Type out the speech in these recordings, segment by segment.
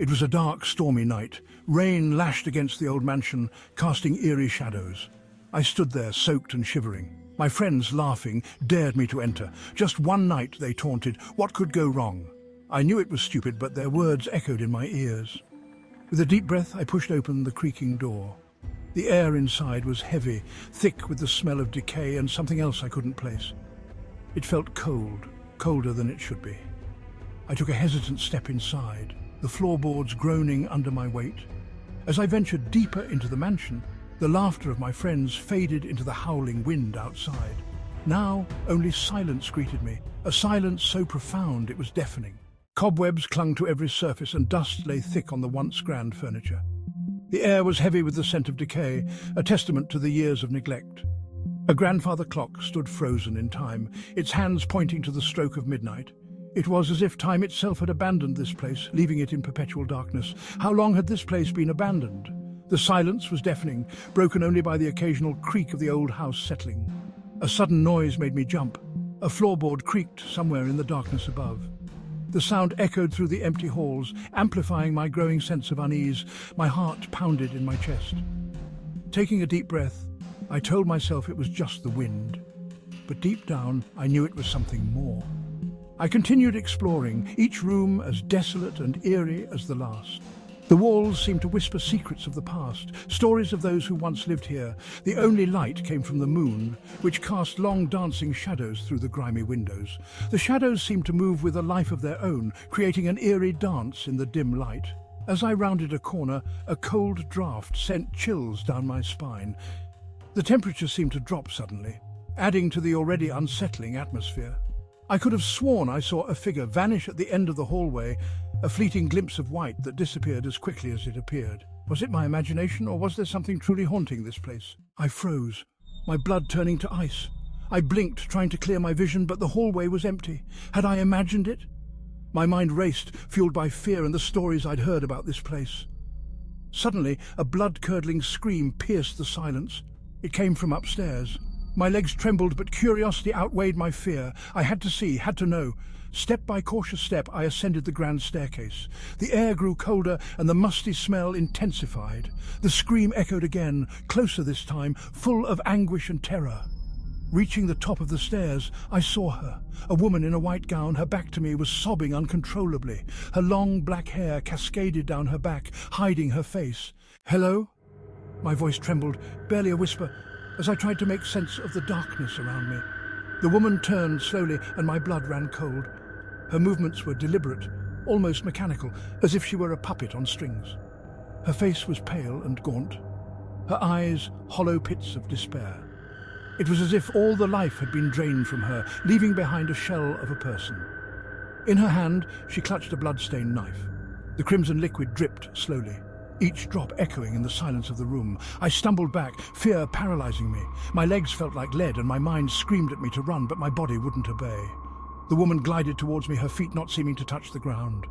It was a dark, stormy night. Rain lashed against the old mansion, casting eerie shadows. I stood there, soaked and shivering. My friends, laughing, dared me to enter. Just one night, they taunted. What could go wrong? I knew it was stupid, but their words echoed in my ears. With a deep breath, I pushed open the creaking door. The air inside was heavy, thick with the smell of decay and something else I couldn't place. It felt cold, colder than it should be. I took a hesitant step inside, the floorboards groaning under my weight. As I ventured deeper into the mansion, the laughter of my friends faded into the howling wind outside. Now only silence greeted me, a silence so profound it was deafening. Cobwebs clung to every surface and dust lay thick on the once grand furniture. The air was heavy with the scent of decay, a testament to the years of neglect. A grandfather clock stood frozen in time, its hands pointing to the stroke of midnight. It was as if time itself had abandoned this place, leaving it in perpetual darkness. How long had this place been abandoned? The silence was deafening, broken only by the occasional creak of the old house settling. A sudden noise made me jump. A floorboard creaked somewhere in the darkness above. The sound echoed through the empty halls, amplifying my growing sense of unease. My heart pounded in my chest. Taking a deep breath, I told myself it was just the wind. But deep down, I knew it was something more. I continued exploring, each room as desolate and eerie as the last. The walls seemed to whisper secrets of the past, stories of those who once lived here. The only light came from the moon, which cast long dancing shadows through the grimy windows. The shadows seemed to move with a life of their own, creating an eerie dance in the dim light. As I rounded a corner, a cold draft sent chills down my spine. The temperature seemed to drop suddenly, adding to the already unsettling atmosphere. I could have sworn I saw a figure vanish at the end of the hallway, a fleeting glimpse of white that disappeared as quickly as it appeared. Was it my imagination, or was there something truly haunting this place? I froze, my blood turning to ice. I blinked, trying to clear my vision, but the hallway was empty. Had I imagined it? My mind raced, fueled by fear and the stories I'd heard about this place. Suddenly, a blood-curdling scream pierced the silence. It came from upstairs. My legs trembled, but curiosity outweighed my fear. I had to see, had to know. Step by cautious step, I ascended the grand staircase. The air grew colder and the musty smell intensified. The scream echoed again, closer this time, full of anguish and terror. Reaching the top of the stairs, I saw her. A woman in a white gown, her back to me, was sobbing uncontrollably. Her long black hair cascaded down her back, hiding her face. "Hello?" My voice trembled, barely a whisper, as I tried to make sense of the darkness around me. The woman turned slowly and my blood ran cold. Her movements were deliberate, almost mechanical, as if she were a puppet on strings. Her face was pale and gaunt, her eyes hollow pits of despair. It was as if all the life had been drained from her, leaving behind a shell of a person. In her hand, she clutched a blood-stained knife. The crimson liquid dripped slowly, each drop echoing in the silence of the room. I stumbled back, fear paralyzing me. My legs felt like lead and my mind screamed at me to run, but my body wouldn't obey. The woman glided towards me, her feet not seeming to touch the ground.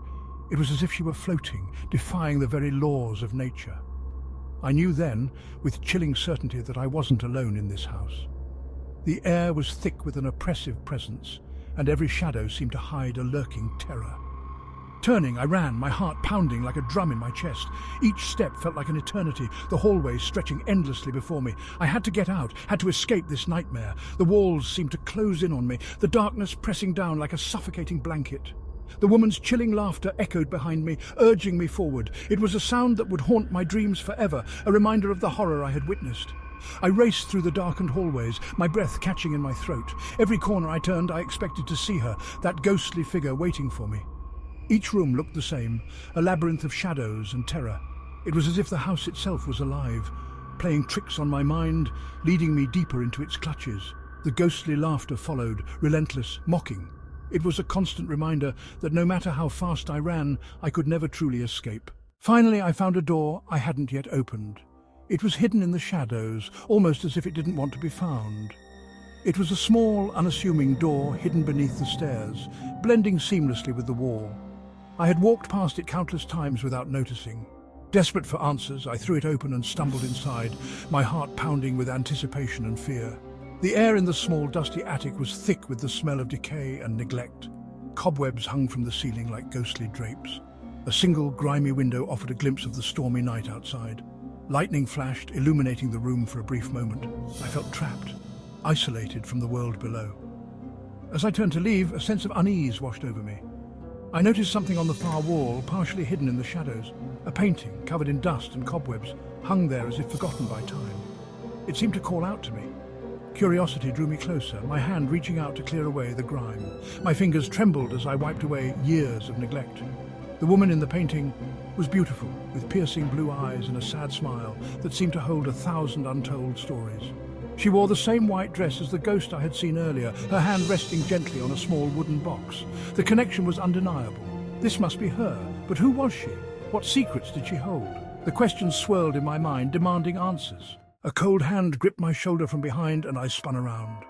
It was as if she were floating, defying the very laws of nature. I knew then, with chilling certainty, that I wasn't alone in this house. The air was thick with an oppressive presence, and every shadow seemed to hide a lurking terror. Turning, I ran, my heart pounding like a drum in my chest. Each step felt like an eternity, the hallway stretching endlessly before me. I had to get out, had to escape this nightmare. The walls seemed to close in on me, the darkness pressing down like a suffocating blanket. The woman's chilling laughter echoed behind me, urging me forward. It was a sound that would haunt my dreams forever, a reminder of the horror I had witnessed. I raced through the darkened hallways, my breath catching in my throat. Every corner I turned, I expected to see her, that ghostly figure waiting for me. Each room looked the same, a labyrinth of shadows and terror. It was as if the house itself was alive, playing tricks on my mind, leading me deeper into its clutches. The ghostly laughter followed, relentless, mocking. It was a constant reminder that no matter how fast I ran, I could never truly escape. Finally, I found a door I hadn't yet opened. It was hidden in the shadows, almost as if it didn't want to be found. It was a small, unassuming door hidden beneath the stairs, blending seamlessly with the wall. I had walked past it countless times without noticing. Desperate for answers, I threw it open and stumbled inside, my heart pounding with anticipation and fear. The air in the small, dusty attic was thick with the smell of decay and neglect. Cobwebs hung from the ceiling like ghostly drapes. A single grimy window offered a glimpse of the stormy night outside. Lightning flashed, illuminating the room for a brief moment. I felt trapped, isolated from the world below. As I turned to leave, a sense of unease washed over me. I noticed something on the far wall, partially hidden in the shadows. A painting, covered in dust and cobwebs, hung there as if forgotten by time. It seemed to call out to me. Curiosity drew me closer, my hand reaching out to clear away the grime. My fingers trembled as I wiped away years of neglect. The woman in the painting was beautiful, with piercing blue eyes and a sad smile that seemed to hold 1,000 untold stories. She wore the same white dress as the ghost I had seen earlier, her hand resting gently on a small wooden box. The connection was undeniable. This must be her, but who was she? What secrets did she hold? The questions swirled in my mind, demanding answers. A cold hand gripped my shoulder from behind and I spun around.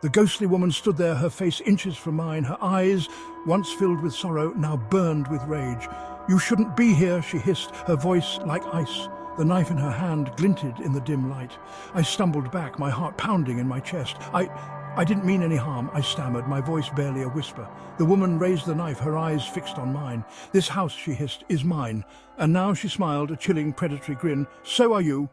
The ghostly woman stood there, her face inches from mine, her eyes, once filled with sorrow, now burned with rage. "You shouldn't be here," she hissed, her voice like ice. The knife in her hand glinted in the dim light. I stumbled back, my heart pounding in my chest. I didn't mean any harm," I stammered, my voice barely a whisper. The woman raised the knife, her eyes fixed on mine. "This house," she hissed, "is mine." And now she smiled, a chilling, predatory grin. "So are you."